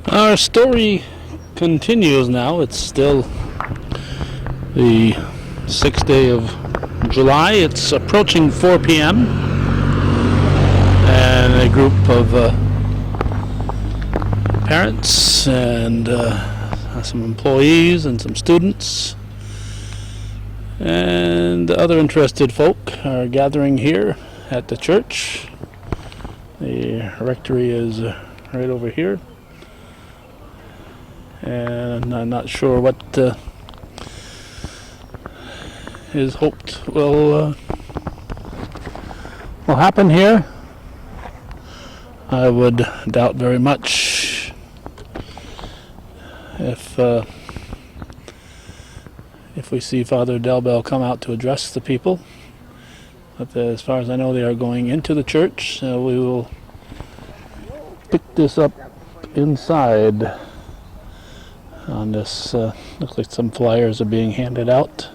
Our story continues now. It's still the 6th day of July. It's approaching 4 p.m. and a group of parents and some employees and some students and other interested folk are gathering here at the church. The rectory is right over here, and I'm not sure what is hoped will happen here. I would doubt very much if we see Father Delbel come out to address the people. But as far as I know, they are going into the church, so we will pick this up inside. On this, looks like some flyers are being handed out.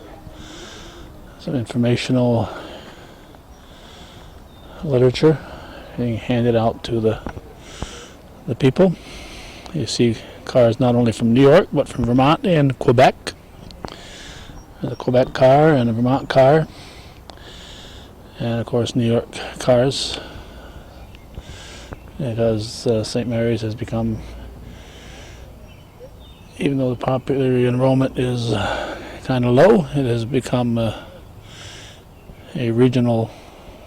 Some informational literature being handed out to the people. You see cars not only from New York, but from Vermont and Quebec. There's a Quebec car and a Vermont car. And of course New York cars, because St. Mary's has become, even though the popular enrollment is kind of low, it has become a regional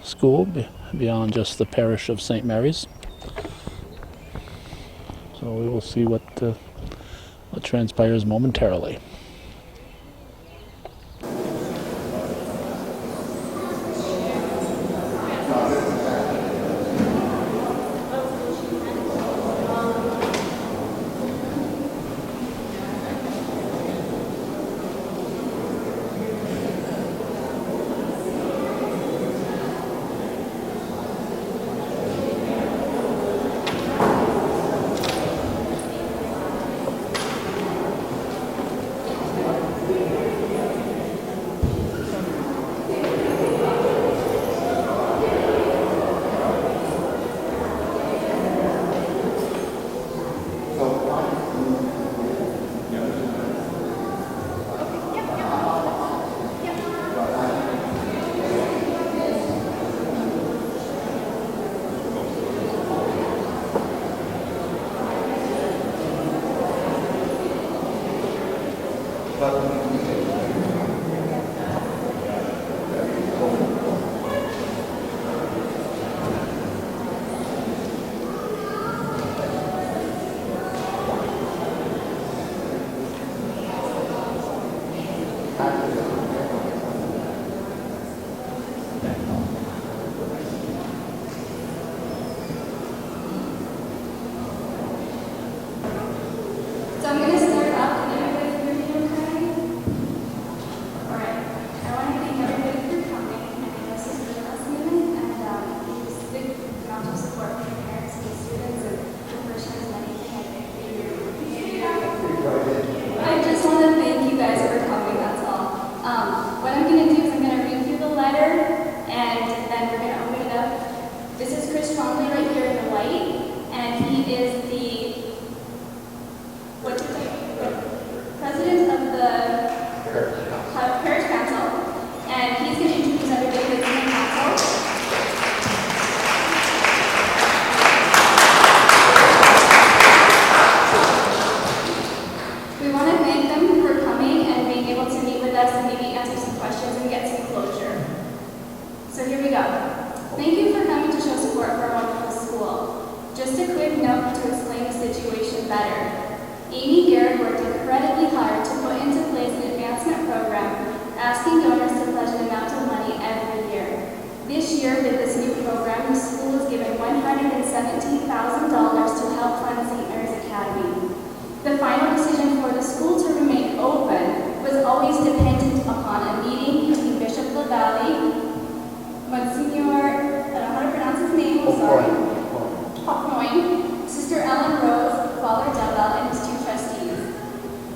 school beyond just the parish of St. Mary's. So we will see what transpires momentarily.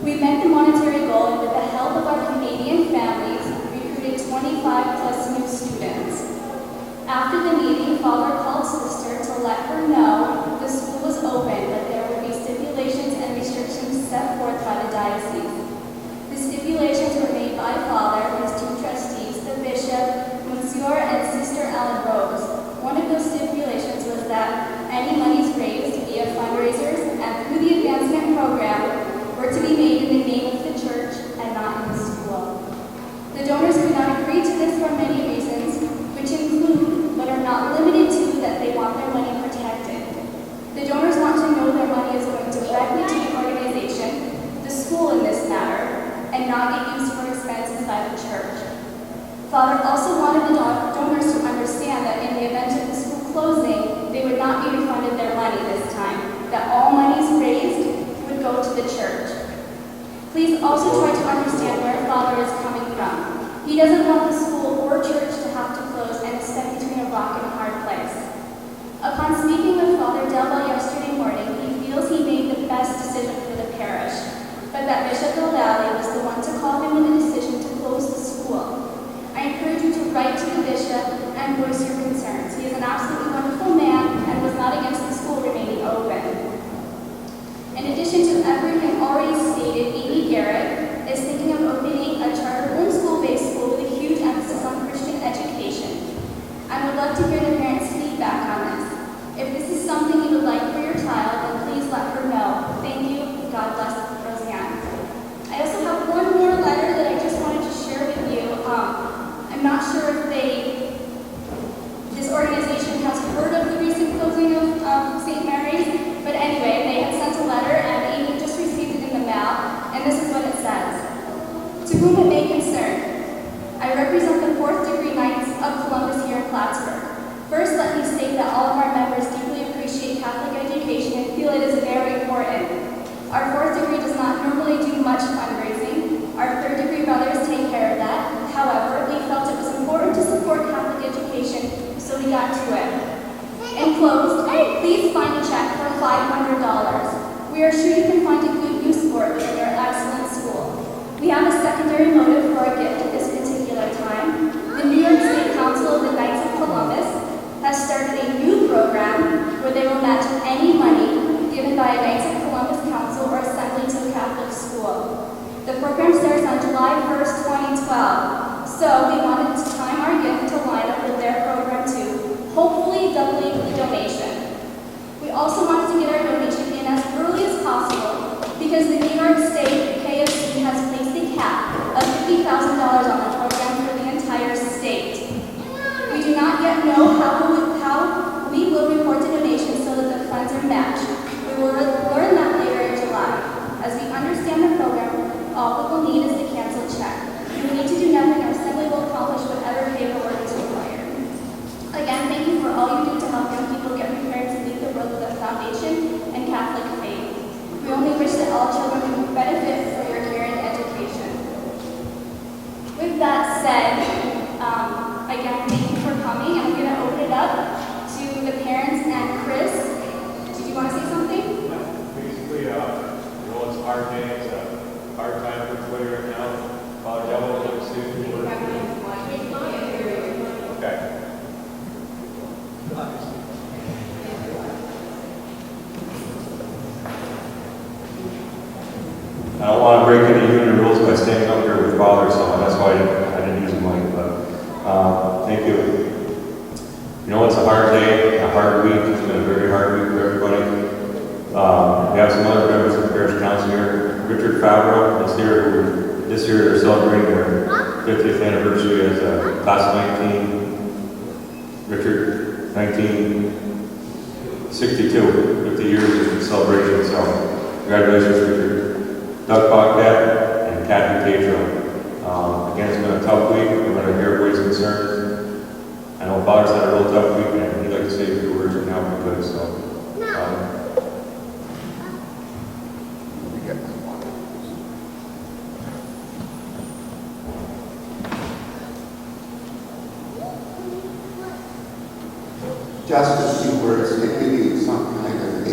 We met the monetary goal, and with the help of our Canadian families, recruited 25 plus new students. After the meeting, Father called Sister to let her know the school was open, but there would be stipulations enclosed, please find a check for $500. We are sure you can find a good use for it within your excellent school. We have a secondary motive for our gift at this particular time. The New York State Council of the Knights of Columbus has started a new program where they will match any money given by a Knights of Columbus council or assembly to a Catholic school. The program starts on July 1st, 2012, so we wanted to time our gift to line up with their program too, hopefully doubling the donation. We also wanted to get our donation in as early as possible because the New York State KFC has placed a cap of $50,000 on the program for the entire state. We do not yet know how we will report the donation so that the funds are matched. We will learn that later in July. As we understand the program, all we will need is the canceled check. We will need to do nothing. Our assembly will accomplish whatever paperwork is required. Again, thank you for all you do to help young people get prepared to lead the world with a foundation and Catholic faith. We only wish that all children can benefit from your care and education. With that said, again, thank you for coming. I'm going to open it up to the parents and Chris. Did you want to say something? Basically, it's a hard day. It's a hard time for everybody right now. Father Devil, let's see if you work. Okay. I don't want to break any union rules by standing up here with Father, so that's why I didn't use the mic, but thank you. You know, it's a hard day, a hard week. It's been a very hard week for everybody. We have some other members of the parish council here. Richard Favreau is here. This year they're celebrating their 50th anniversary as a class of 19. Richard, 1962, 50 years of celebration. So, congratulations, Richard. Doug Bobcat and Kathy Tatro. Again, it's been a tough week. We're going to hear everybody's concerns. I know Father's had a real tough week, and he'd like to say a few words right now if we could. So, just a few words to give you some kind of a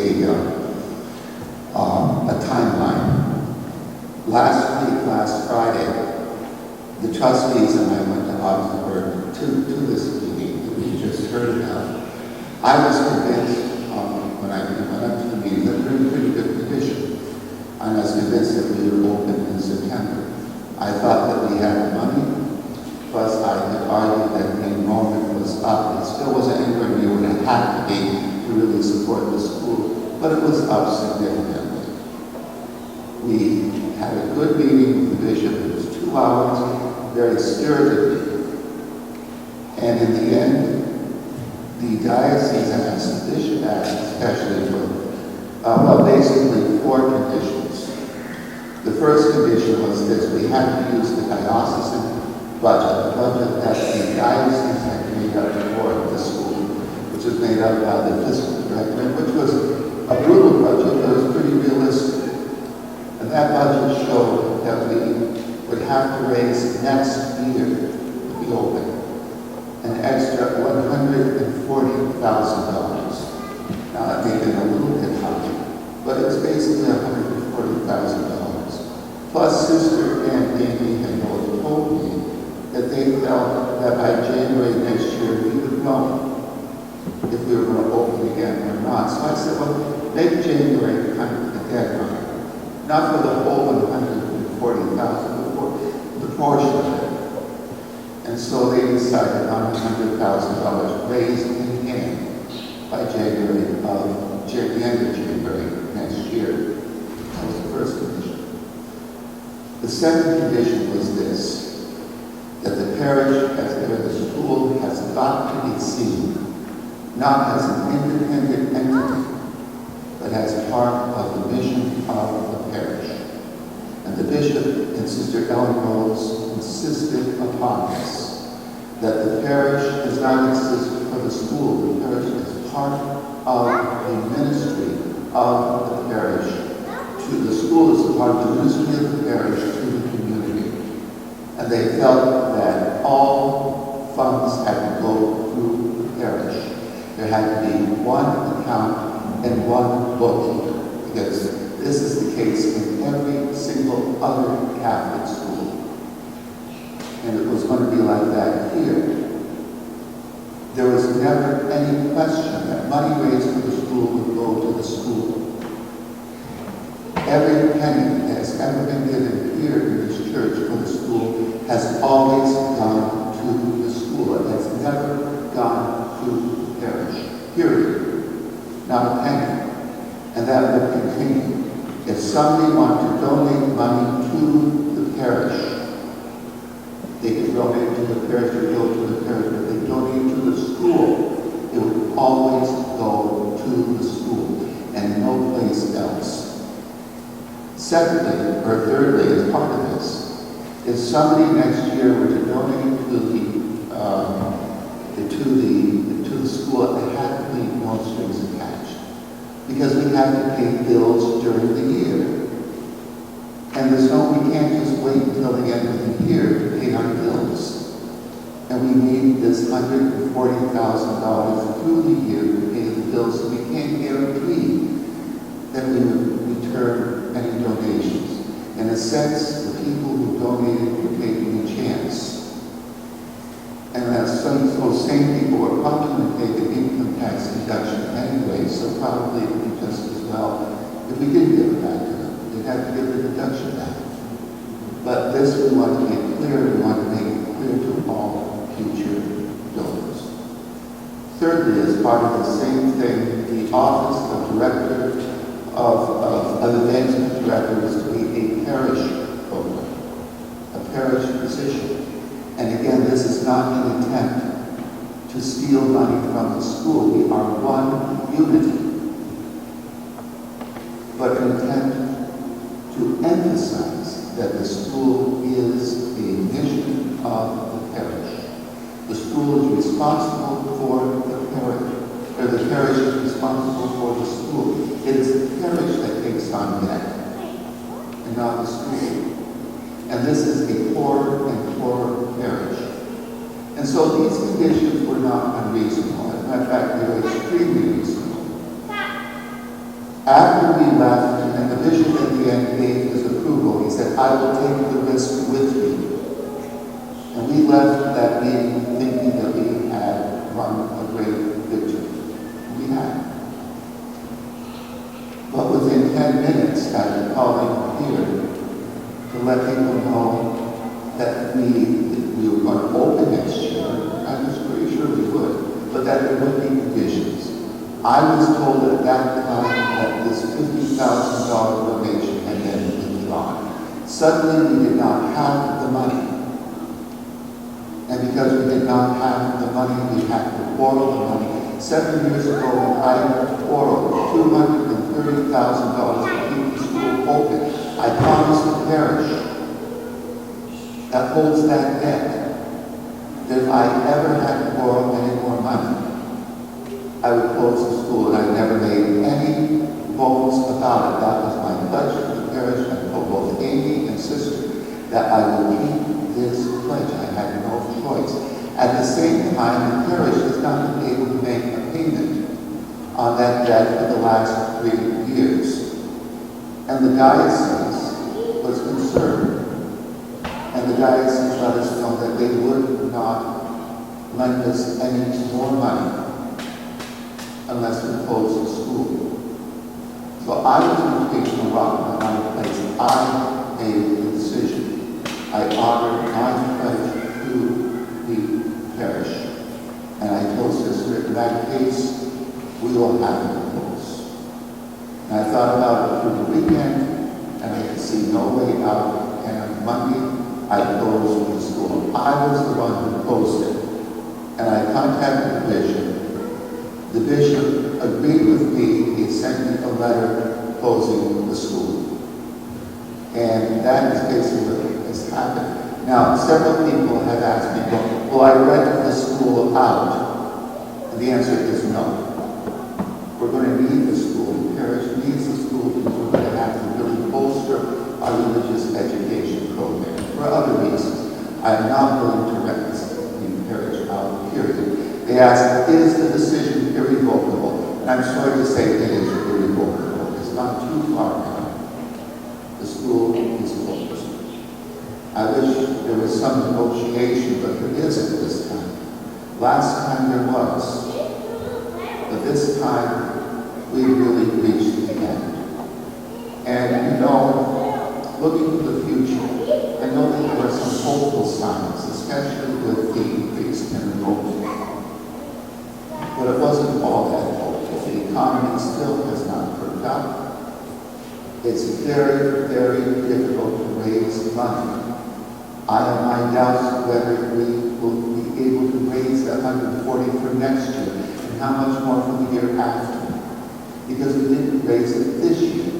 timeline. Last Friday, the trustees and I went to Augsburg to this meeting that we just heard about. I was convinced when I went up to the meeting that we were in pretty good condition. I was convinced that we would open in September. I thought that we had money, plus I had argued that the enrollment was up. It still wasn't anywhere near what it had to be to really support the school, but it was up significantly. We had a good meeting with the bishop. It was 2 hours, very spirited meeting. And in the end, the diocese asked, the bishop asked, especially for, basically 4 conditions. The first condition was this: we had to use the diocesan budget, the budget that the diocese had made up for the school, which was made up by the fiscal director, which was a brutal budget, but it was pretty realistic. And that budget showed that we would have to raise next year to be open an extra $140,000. Now that may have been a little bit high, but it was basically $140,000. Plus, Sister and Amy had told me that they felt that by January next year we would know if we were going to open again or not. So I said, well, make January kind of the deadline. Not for the whole 140,000, but for the portion of it. And so they decided on $100,000 raised in hand by the end of January next year. That was the first condition. The second condition was this: that the parish, the school, has got to be seen not as an independent entity, but as part of the mission of the parish. And the bishop and Sister Ellen Rose insisted upon this, that the parish does not exist for the school. The parish is part of the ministry of the parish. The school is a part of the ministry of the parish to the community. And they felt that all funds had to go through the parish. There had to be one account and one bookkeeper, because this is the case in every single other Catholic school. And it was going to be like that here. There was never any question that money raised for the school would go to the school. Every penny that has ever been given here in this church for the school has always gone to the school. It has never gone to the parish, period. Not a penny. And that would continue. If somebody wanted to donate money to the parish, they could donate to the parish or go to the parish, but they donate to the school. It would always go to the school and no place else. Secondly, or thirdly, as part of this, if somebody next year were to donate to the school, it had to be no strings attached, because we have to pay bills during the year, and we can't just wait until the end of the year to pay our bills. And we need this $140,000 through the year to pay the bills, so we can't guarantee that we would return any donations. In a sense, the people who donated were taking a chance. And as those same people were probably going to take an income tax deduction anyway, so probably it would be just as well if we didn't give it back to them. They'd have to give the deduction back. But this we want to make clear, we want to make it clear to all future donors. Thirdly, as part of the same thing, the office of director of advancement director is to be a parish program, a parish position. And again, this is not an attempt to steal money from the school. We are one unity, but an attempt to emphasize that the school is a mission of the parish. The school is responsible for the parish, or the parish is responsible for the school. It is the parish that takes on debt, and not the school. And this is a poorer and poorer parish. And so these conditions were not unreasonable. As a matter of fact, they were extremely reasonable. After we left, and the bishop at the end gave his approval, he said, "I will take the risk with you." And we left that meeting thinking that we had won a great victory. We had. But within 10 minutes after calling here to let people know that we were going to open next year, I was pretty sure we would, but that there would be conditions. I was told at that time that this $50,000 donation had been withdrawn. Suddenly we did not have the money. And because we did not have the money, we had to borrow the money. 7 years ago, when I borrowed $230,000 to keep the school open, I promised the parish that holds that debt that if I ever had to borrow any more money, I would close the school, and I never made any bones about it. That was my pledge to the parish. I told both Amy and sister that I would keep this pledge. I had no choice. At the same time, the parish has not been able to make a payment on that debt for the last 3 years. And the diocese was concerned. And the diocese let us know that they would not lend us any more money unless we closed the school. So I was between a rock and a hard place. I made the decision. I honored my pledge to the parish. And I told Sister, in that case, we will have to close. And I thought about it through the weekend, and I could see no way out. And on Monday, I closed the school. I was the one who closed it. And I contacted the bishop. The bishop agreed with me. He sent me a letter closing the school. And that is basically what has happened. Now, several people have asked me, will I rent the school out? And the answer is no. We're going to need the school. The parish needs the school because we're going to have to really bolster our religious education program. For other reasons, I am not willing to rent the parish out, period. They asked, is the decision, period, And I'm sorry to say it is really vulnerable. It's not too far now. The school is closed. I wish there was some negotiation, but there isn't this time. Last time there was. But this time, we really reached the end. And you know, looking to the future, I know that there are some hopeful signs, especially with the increase in enrollment. But it wasn't all that hopeful. The economy still has not perked up. It's very, very difficult to raise money. I have my doubts whether we will be able to raise that 140 for next year, and how much more for the year after. Because we didn't raise it this year.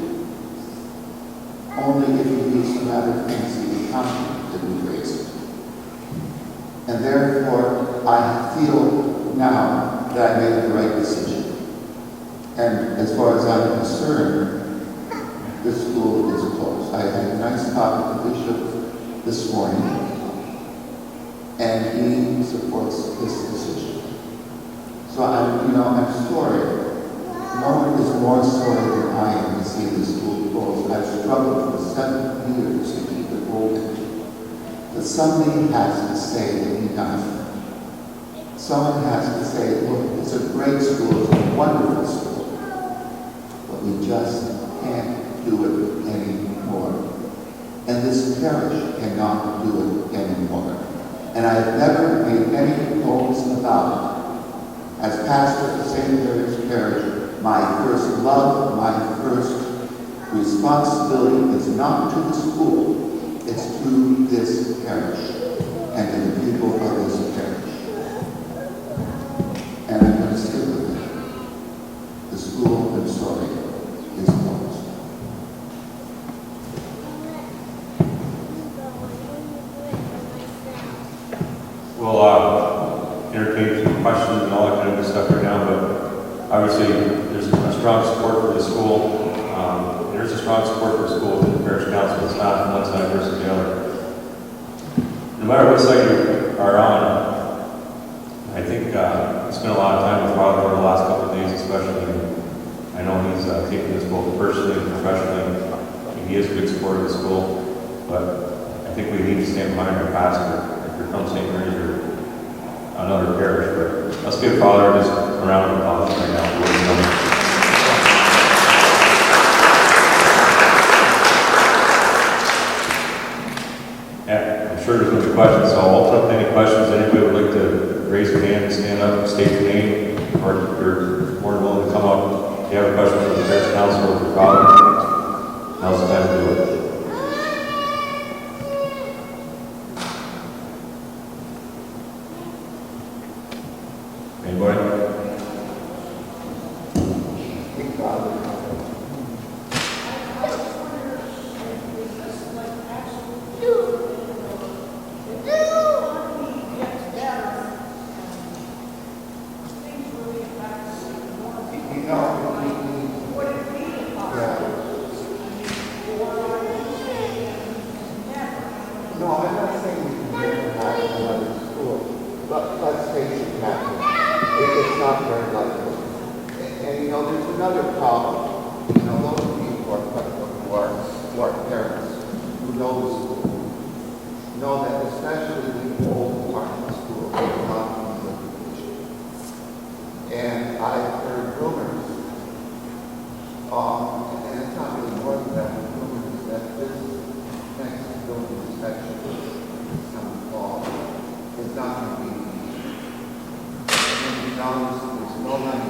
Only if you use some other fancy accounting did we raise it. And therefore, I feel now that I made the right decision. And as far as I'm concerned, this school is closed. I had a nice talk with the bishop this morning, and he supports this decision. So I'm sorry. No one is more sorry than I am to see the school closed. I've struggled for 7 years to keep it open. But somebody has to say enough. Someone has to say, look, it's a great school, it's a wonderful school, but we just can't do it anymore. And this parish cannot do it anymore. And I've never made any bones about it. As pastor of the St. Mary's Parish, my first love, my first responsibility is not to the school, it's to this parish and to the people of this parish. And I'm going to stick with it. The school, I'm sorry, is closed. We'll entertain some questions and all that kind of good stuff right now, but obviously there's a strong support for the school. There's a strong support for the school within the parish council. It's not on one side versus the other. No matter what side you are on, I think I spent a lot of time with Father over the last couple of days, especially. I know he's taken this both personally and professionally. He is a good supporter of the school, but I think we need to stand behind our pastor. If you're from St. Mary's or another parish, but let's give Father just a round of applause right now. Yeah, I'm sure there's going to be questions, so I'll open up to any questions. Anybody would like to raise your hand, stand up, state your name, or you're more than willing to come up. If you have a question for the parish council or for Father, now's the time to do it. Anybody? No, I'm not saying we can never have another school, but let's face it, Captain, it's not very likely. And there's another problem. Those people who are parents, who know the school, know that especially the old part of the school is not in good condition. And I've heard rumors, and it's not really more than that, rumors that this next building inspection this coming fall is not going to be there's no money.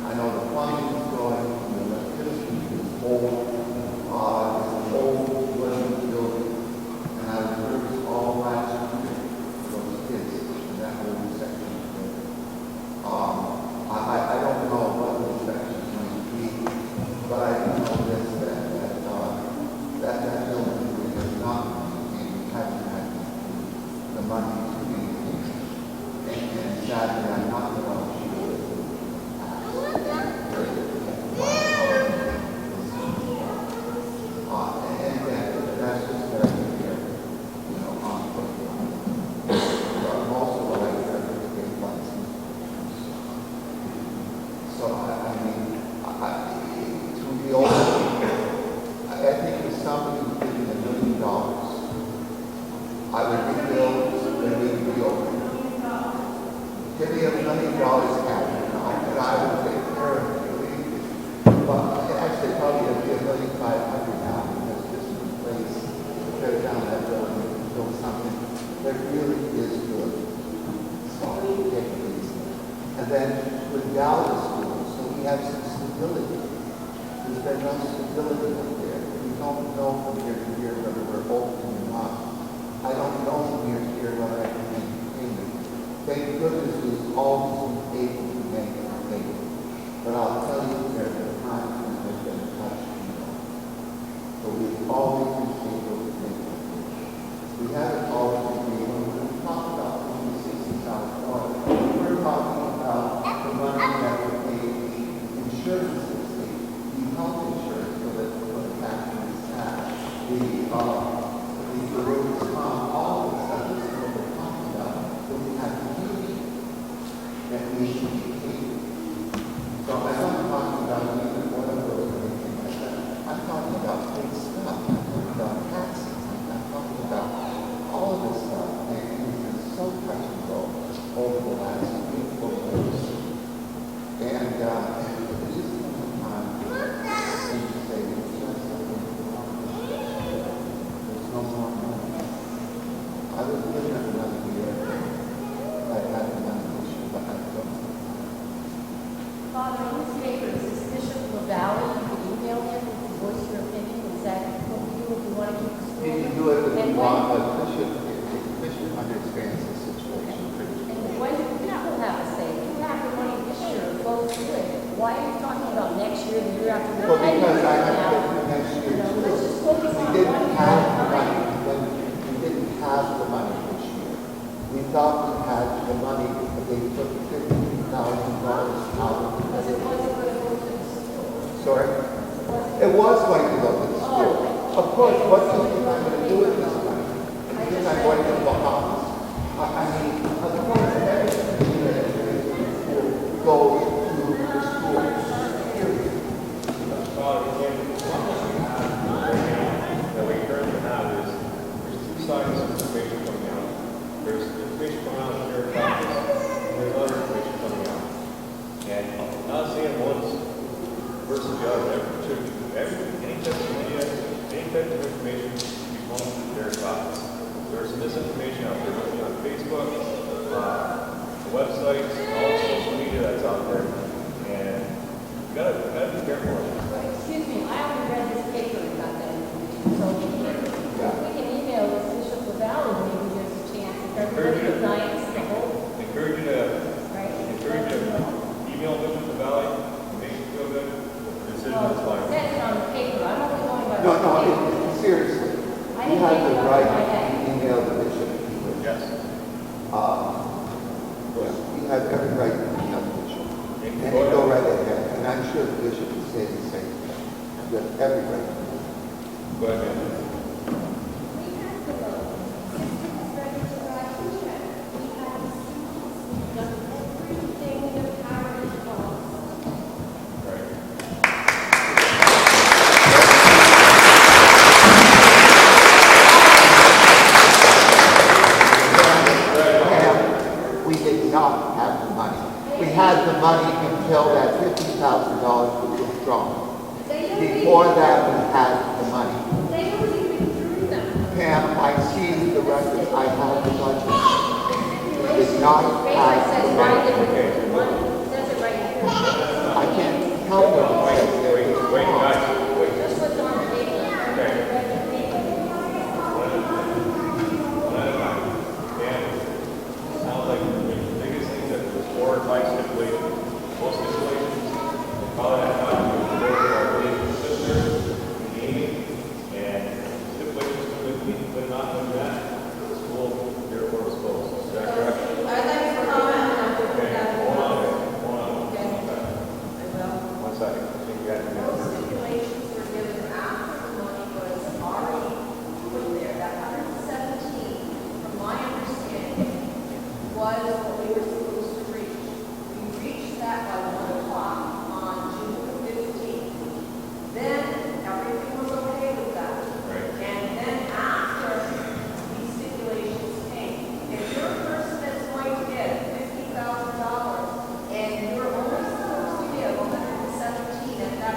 I know the plumbing is going, the electricity is old, it's an old wooden building, and I was nervous all last year for those kids in that whole section of the building. I don't know what the inspection is going to be, but I do know this, that building is not having had the money to be and sadly I'm not the one who Well, actually, probably it'd be $1,500,000 now, because this new place, tear down that building, and build something that really is good. Sorry, please. And then with Dallas School, so we have some stability. There's been no stability up there. We don't know from year to year whether we're open or not. I don't know from year to year whether I can make a payment. Thank goodness we've always been able to make a payment. But I'll tell you, there have been times when there's been a touch and go. But we've always been able to make a payment. We haven't always been able to talk about $60,000. We're talking about the money that we pay the insurance system, the health insurance for the taxes, the road comp, all of the stuff is what we're talking about. But we have duty that we should be paid. So I'm not talking about either one of those or anything like that. I'm talking about big stuff. I'm talking about taxes. I'm talking about all of this stuff. And it's been so touch and go over the last 3-4 years. And it's just one time to say, there's no more money. I was living at another year. I had another issue, but I don't. Father, in this paper, is this Bishop LaValle? You can email him if you voice your opinion. Is that what you do if you want to keep the school? You can do it if And you when- want, but Bishop understands the situation pretty well. And when that will have a say, if you have the money this year, go through it. Why are you talking about next year, the year after? Well, because I have now? to do next year You know, too. let's just focus We on didn't one year have at a the money, time. when we didn't have the money this year. We thought we had the money, but they took $50,000 out of Because it wasn't going to go to the school. Sorry? It was going to go to the school. Of course, what do you think I'm going to do with this money? You think I'm going to the Bahamas? I mean, of course, everything that goes to the school. Period. That we currently have is, there's two sides of information coming out. There's information coming out of the sheriff's office, and there's other information coming out. And I'm not saying one's versus the other. Any type of media, any type of information should be going to the sheriff's office. There's some misinformation out there, whether on Facebook, the websites, all the social media that's out there. And you gotta be careful of it. Excuse me, I only read this paper and got that information. So if we can email this Bishop LaValle, maybe there's a chance if everybody unites the whole, Encourage you to right? email Bishop LaValle, make you feel good. The decision Well, is it fine. says it on the paper. I'm only going by No, the paper. seriously. I You didn't have make the it up right in my head. to email the bishop. Yes. You have every right to email the bishop. You And can you go go ahead. right ahead. And I'm sure the bishop will say the same thing. You have every right to do it. Go ahead, man. We have the vote. System is ready to write the check. We have students. We've done everything in the power of the law. Right. And we did not have the money. We had the money until that $50,000 was withdrawn. Before that, we had the money. They don't even through them. Pam, I see the records. I have the budget. We did not have the money. Says it right here. I can't help it. Wait, guys, wait. Just what's on the paper. One at a time. And it sounds like the biggest thing that was 4 or 5 stipulations, most stipulations, probably had not to do with our related sister, Amy, and stipulations with me, but not doing that, the school, therefore, was closed. Is that correct? I'd like to comment on Okay, hold on, Okay. one second. I think you had to Those know. stipulations were given after the money was already put there. That 117, from my understanding, was what we were supposed to reach. We reached that by 1 o'clock on June the 15th. Then everything was okay with that. Right. And then after these stipulations came, if you're a person that's going to get $50,000 and you're only supposed to give 117 at that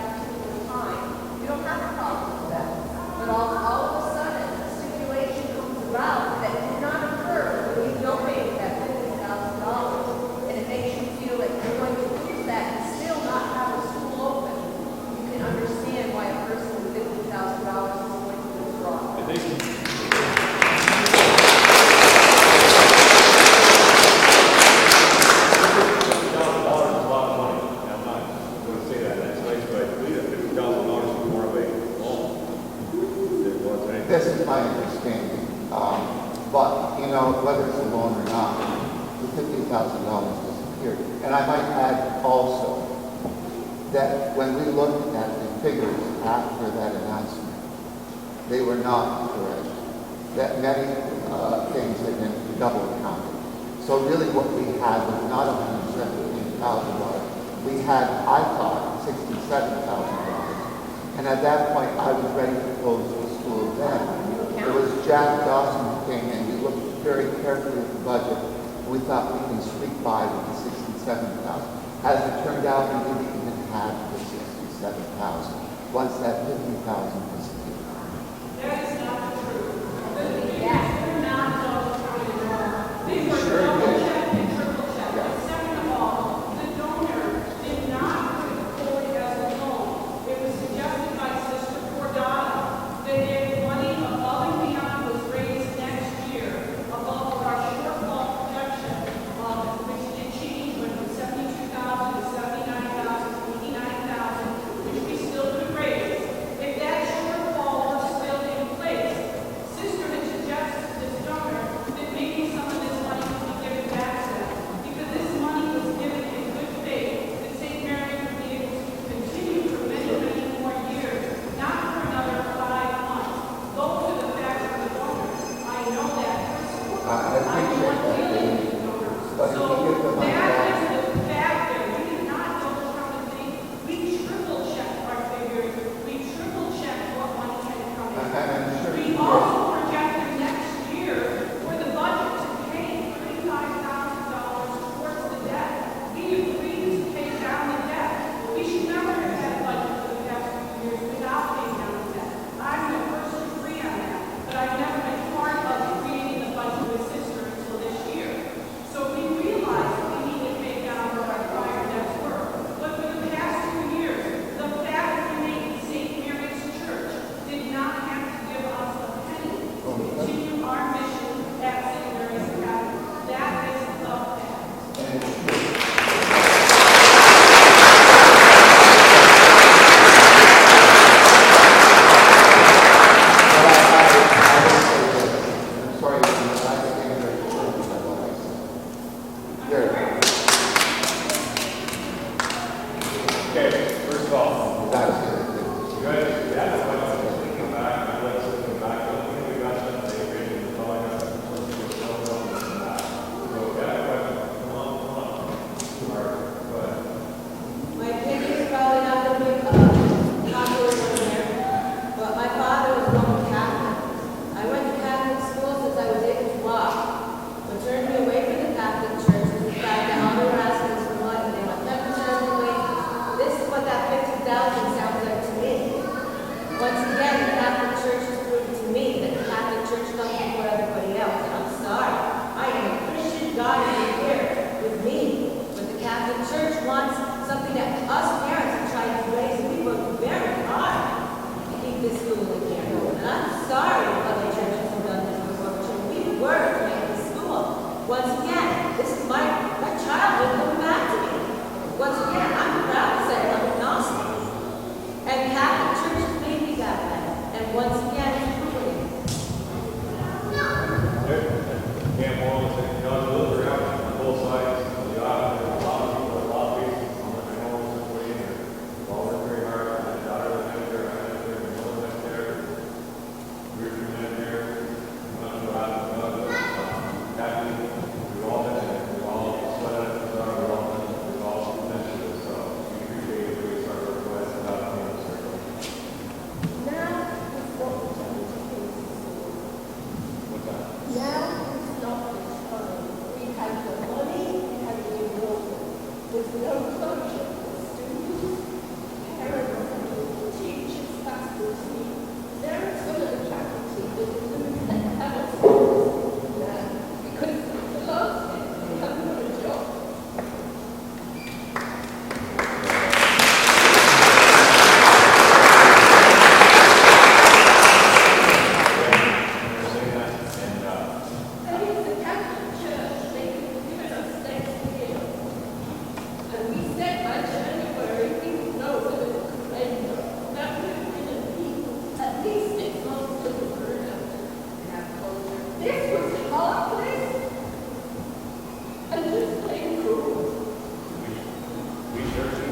This is my understanding. But, you know, whether it's a loan or not, the $50,000 disappeared. And I might add also that when we looked at the figures after that announcement, they were not correct. That many things had been double counted. So really what we had was not $117,000. We had, I thought, $67,000. And at that point, I was ready to close the school then. It was Jack Dawson who came in. We looked very carefully at the budget. We thought we can squeak by with the $67,000. As it turned out, we didn't even have the $67,000. Once that $50,000 disappeared. That is not true. The figures were not double counted at all. They were double checked and triple checked. And second of all, the donor did not put it forward as a loan. It was suggested by Sister Cordata that if money above and beyond was raised next year, above our shortfall projection, which did change went from 72,000 to 79,000 to 89,000, which we still could raise. If that shortfall were still in place, Sister had suggested to this donor that maybe some of this money could be given back to them, because this money was given in good faith that St. Mary would be able to continue for many, many more years, not for another 5 months. Those are the facts of the donor. I know that personally. I appreciate that. But if So you give the money that back, is the fact that we did not double count the thing. We triple checked our figures. We triple checked what money had come in. I'm sure We you did. also projected next year for the budget to pay $35,000 towards the debt. We agreed to pay down the debt. We should never have had a budget for the past few years without paying down the debt. I'm the first to agree on that, but I've never been part of creating the budget with Sister until this year. So we realized that we need to pay down what our prior debts were. But for the past 2 years, the fact remains St. Mary's Church did not have to give us a penny to continue our mission at St. Mary's Academy. That is the fact. and it's true. I'm sorry, I stand very firm by what I said. There. Okay, first of all, That's it. you guys, yeah, I was thinking back, I was thinking back, I don't think we got that day rated, it's all I got, so it's so well done that. So, yeah, come on. All right, go ahead. My opinion is probably not going to be popular one there, but my father was Roman Catholic. I went to Catholic school since I was able to walk. What turned me away from the Catholic Church was the fact that all they were asking us for money. They want 10% of the wages. This is what that $50,000 sounds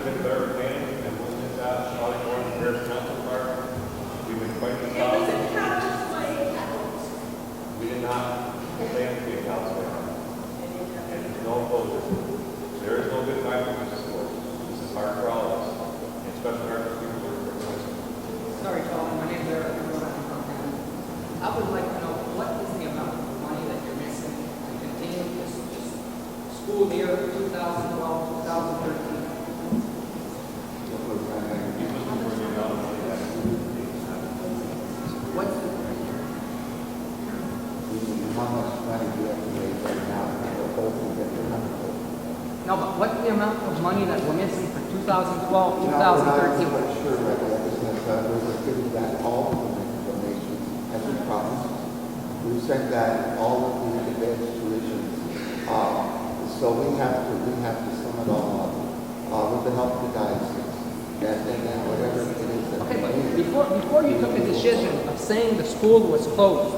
been better planning and moving this out, probably going to Paris Council Park. We've been fighting this out. We did not plan to be a council. And there's no closure. There is no good time for this school. This is hard for all of us, and especially hard for people who are from Sorry, Tom. My name is Eric. I'm from Champlain. I would like to know what is the amount of money that you're missing to continue this school year 2012-2013? What's the How much money do you have to raise right now to hopefully get the number? no, but what's the amount of money that we're missing for 2012-2013? We're not quite sure right now, because we're giving back all of the donations as we promised. We sent back all of the advanced tuition. So we have to sum it all up. With the help of the diocese. And then whatever it is that Okay, we but need. before you took the decision of saying the school was closed,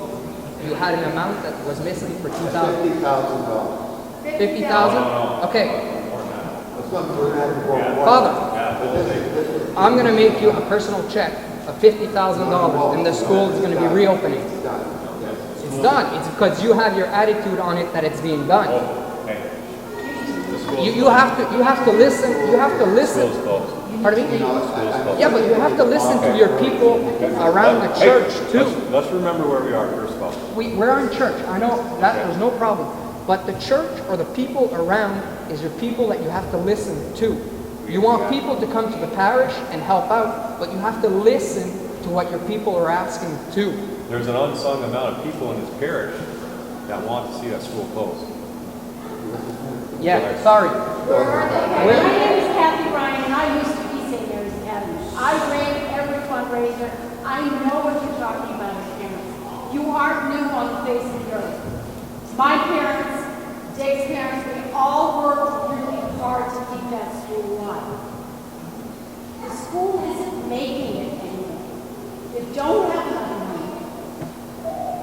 you had an amount that was missing for 2000. $50,000. 50,000? Okay, That's what we're having for. Father, I'm going to make you a personal check of $50,000 and the school is going to be reopening. It's done. Yes. It's done. It's because you have your attitude on it that it's being done. You have to listen. You have to listen. Pardon me? Yeah, but you have to listen to your people around the church too. Let's remember where we are, first of all. We're in church. I know that there's no problem. But the church or the people around is your people that you have to listen to. You want people to come to the parish and help out, but you have to listen to what your people are asking too. There's an unsung amount of people in this parish that want to see that school closed. Yeah, sorry. My name is Kathy Ryan, and I used to be St. Mary's Academy. I ran every fundraiser. I know what you're talking about as parents. You aren't new on the face of the earth. My parents, Dave's parents, we all worked really hard to keep that school alive. The school isn't making it anymore. They don't have enough money.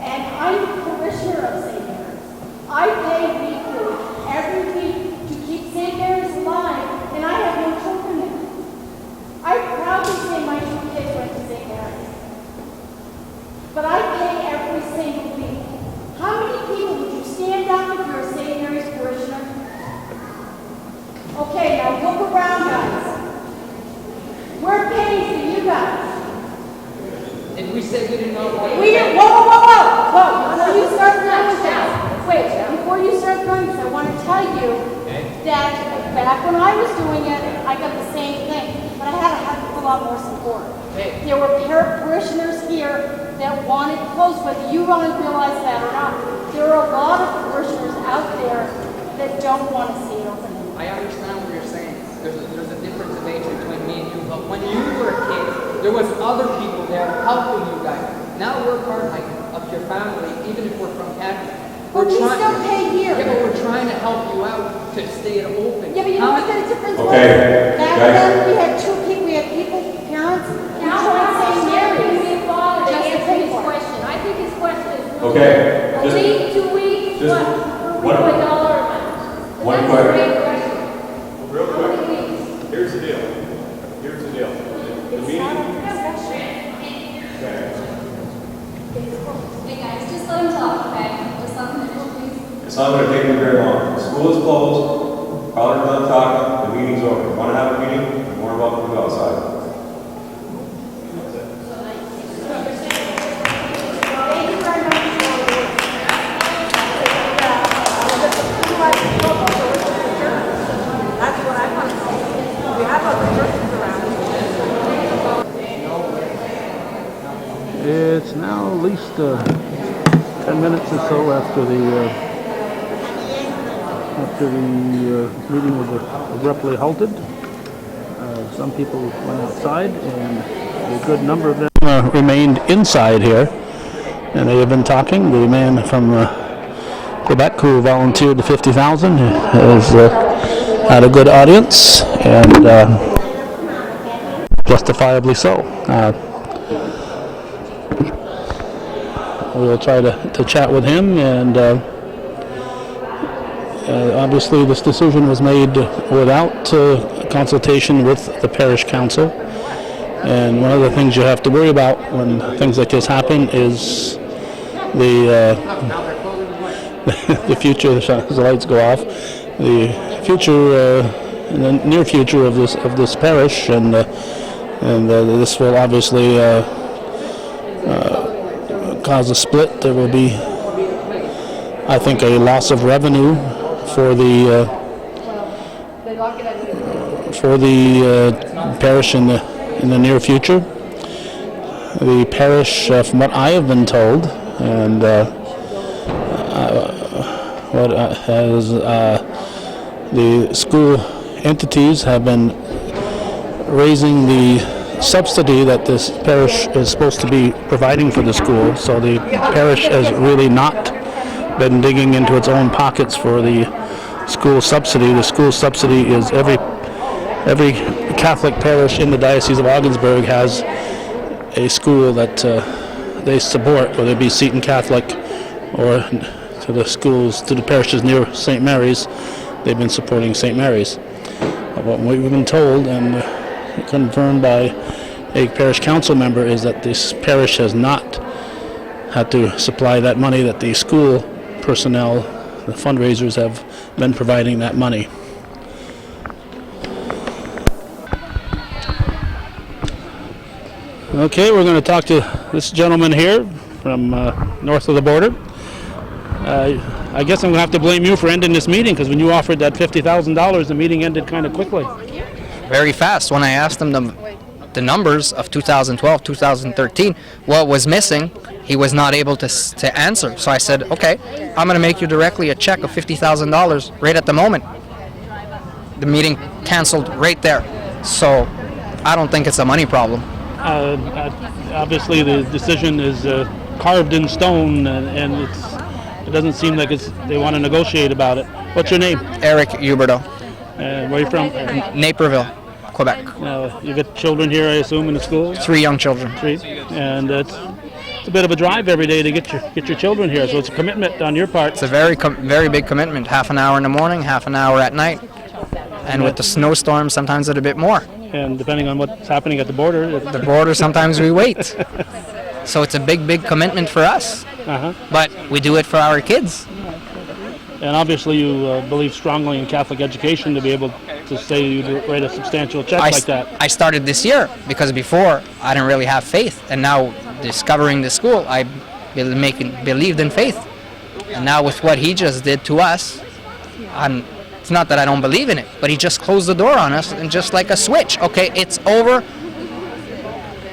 And I'm a parishioner of St. Mary's. I pay weekly every week to keep St. Mary's alive, and I have no children there. I proudly say my 2 kids went to St. Mary's. But I pay every single week. How many people would you stand up if you're a St. Mary's parishioner? Okay, now look around, guys. We're paying for you guys. Did we say we didn't know? We didn't, whoa. Before you start throwing things, wait, before you start throwing things, I want to tell you that back when I was doing it, I got the same thing, but I had a heck of a lot more support. There were parishioners here that wanted closed, whether you really realize that or not. There are a lot of parishioners out there that don't want to see it open. I understand what you're saying. There's a difference of age between me and you, but when you were a kid, there was other people there helping you guys. Now we're part of your family, even if we're from Canada. But we still pay here. Yeah, but we're trying to help you out to stay it open. Yeah, but you know what the difference was? Okay, Back guys. then, we had two people, we had people, parents, who joined St. Mary's. Father, to Just to answer pay his for it. question. I think his question is really Okay, a just- week, 2 weeks, just what? Per week, one- a dollar amount. one That's a question. great question. Real How quick, many weeks? here's the deal. Here's the deal. The meeting. Hey guys, just let him talk, okay? Just let him finish, please. It's not going to take me very long. The school is closed. Father's done talking. The meeting's over. If you want to have a meeting, you're more welcome to go outside. Thank you very much. That's what I want to know. We have other churches around. It's now at least 10 minutes or so after the meeting was abruptly halted. Some people went outside, and a good number of them remained inside here, and they have been talking. The man from Quebec who volunteered the 50,000 has had a good audience, and justifiably so. We'll try to chat with him, and Obviously, this decision was made without consultation with the parish council. And one of the things you have to worry about when things like this happen is the the future. The lights go off. The future, in the near future of this parish, and this will obviously cause a split. There will be, I think, a loss of revenue for the parish in the near future. The parish, from what I have been told, and what has the school entities have been raising the subsidy that this parish is supposed to be providing for the school. So the parish has really not been digging into its own pockets for the school subsidy. The school subsidy is every Catholic parish in the Diocese of Ogdensburg has a school that they support, whether it be Seton Catholic or to the schools, to the parishes near St. Mary's. They've been supporting St. Mary's. What we've been told and confirmed by a parish council member is that this parish has not had to supply that money, that the school personnel, the fundraisers, have been providing that money. Okay, we're going to talk to this gentleman here from north of the border. I guess I'm going to have to blame you for ending this meeting, because when you offered that $50,000, the meeting ended kind of quickly. Very fast. When I asked him the numbers of 2012, 2013, what was missing, he was not able to answer. So I said, okay, I'm going to make you directly a check of $50,000 right at the moment. The meeting canceled right there. So I don't think it's a money problem. Obviously, the decision is carved in stone, and it doesn't seem like they want to negotiate about it. What's your name? Eric Huberto. Where are you from? Naperville, Quebec. You got children here, I assume, in the school? 3 young children. 3, and it's a bit of a drive every day to get your children here. So it's a commitment on your part. It's a very big commitment. Half an hour in the morning, half an hour at night, and with the snowstorm, sometimes it's a bit more. And depending on what's happening at the border, sometimes we wait. So it's a big commitment for us. But we do it for our kids. And obviously you believe strongly in Catholic education to be able to say you'd write a substantial check like that. I started this year because before I didn't really have faith. And now discovering the school, I believed in faith. And now with what he just did to us, it's not that I don't believe in it, but he just closed the door on us, and just like a switch. Okay, it's over.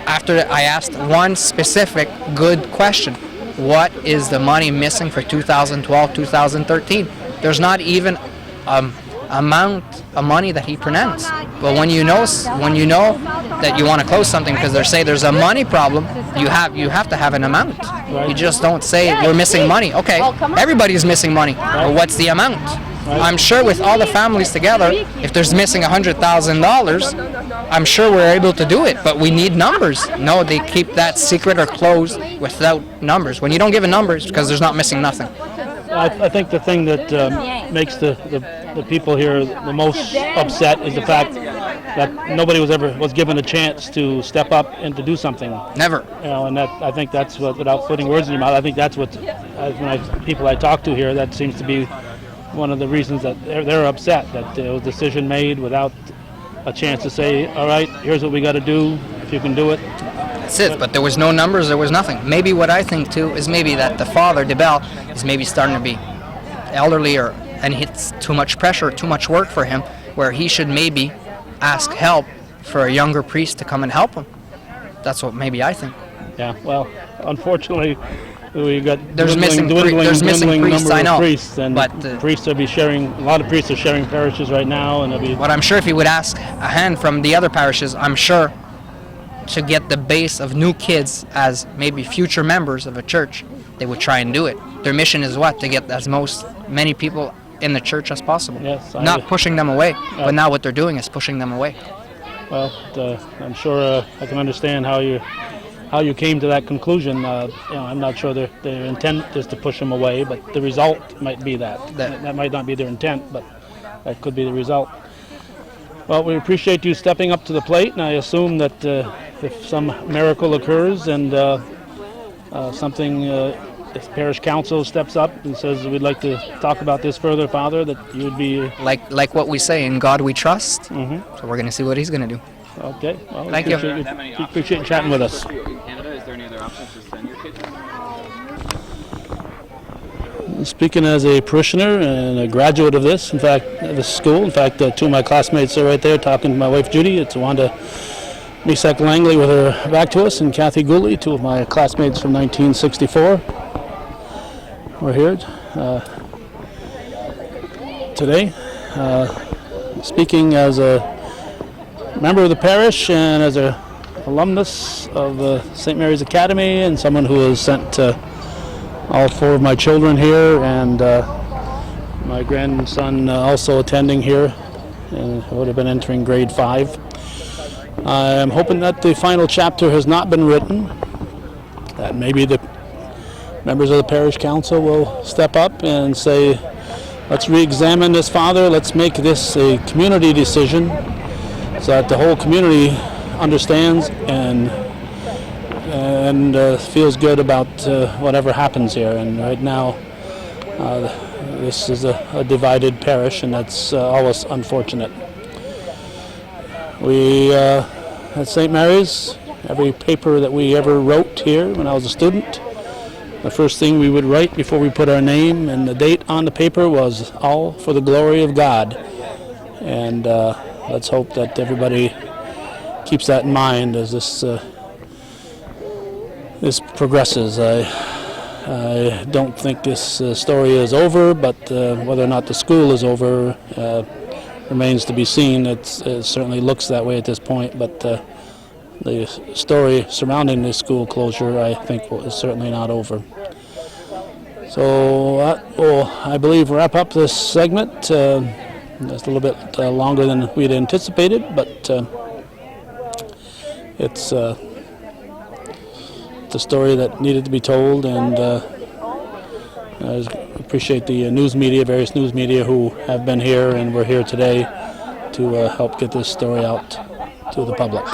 After I asked one specific good question. What is the money missing for 2012, 2013? There's not even amount of money that he pronounced. But when you know that you want to close something because they say there's a money problem, you have to have an amount. Right. You just don't say we're missing money. Okay, everybody's missing money. But what's the amount? Right. I'm sure with all the families together, if there's missing $100,000, I'm sure we're able to do it, but we need numbers. No, they keep that secret or closed without numbers. When you don't give a number, it's because there's not missing nothing. I think the thing that makes the people here the most upset is the fact that nobody was given a chance to step up and to do something. Never. And I think that's what, without putting words in your mouth, I think that's what, people I talk to here, that seems to be one of the reasons that they're upset, that there was a decision made without a chance to say, all right, here's what we got to do, if you can do it. That's it, but there was no numbers, there was nothing. Maybe what I think too is maybe that the father, DeBell, is maybe starting to be elderly, and it's too much pressure, too much work for him, where he should maybe ask help for a younger priest to come and help him. That's what maybe I think. Yeah, well, unfortunately, we got there's missing priests, I know, priests, and but priests will be sharing. A lot of priests are sharing parishes right now, and it'll be. But I'm sure if he would ask a hand from the other parishes, I'm sure to get the base of new kids as maybe future members of a church, they would try and do it. Their mission is what? To get as many people in the church as possible. Yes, not pushing them away, but now what they're doing is pushing them away. Well, I'm sure I can understand how how you came to that conclusion. I'm not sure their intent is to push them away, but the result might be that. That might not be their intent, but that could be the result. Well, we appreciate you stepping up to the plate, and I assume that if some miracle occurs and if parish council steps up and says we'd like to talk about this further, Father, that you would be Like what we say, in God we trust. Mhm. So we're going to see what he's going to do. okay. Well, Thank you. Appreciate you chatting with us. In Canada, is there any other options to send your kids? Speaking as a parishioner and a graduate of this school, in fact, two of my classmates are right there talking to my wife Judy. It's Wanda Misak Langley with her back to us, and Kathy Gooley, two of my classmates from 1964. We're here today, speaking as a member of the parish and as a alumnus of St. Mary's Academy, and someone who has sent all four of my children here, and my grandson also attending here, and would have been entering grade 5. I'm hoping that the final chapter has not been written, that maybe the members of the parish council will step up and say, let's re-examine this, Father, let's make this a community decision so that the whole community understands and feels good about whatever happens here. And right now, this is a divided parish, and that's always unfortunate. We, at St. Mary's, every paper that we ever wrote here when I was a student, the first thing we would write before we put our name and the date on the paper was all for the glory of God. And let's hope that everybody keeps that in mind as this progresses. I don't think this story is over, but whether or not the school is over remains to be seen. It certainly looks that way at this point, but the story surrounding the school closure, I think, is certainly not over. So that will, I believe, wrap up this segment. Just a little bit longer than we'd anticipated, but it's a story that needed to be told, and I appreciate the various news media who have been here and were here today to help get this story out to the public.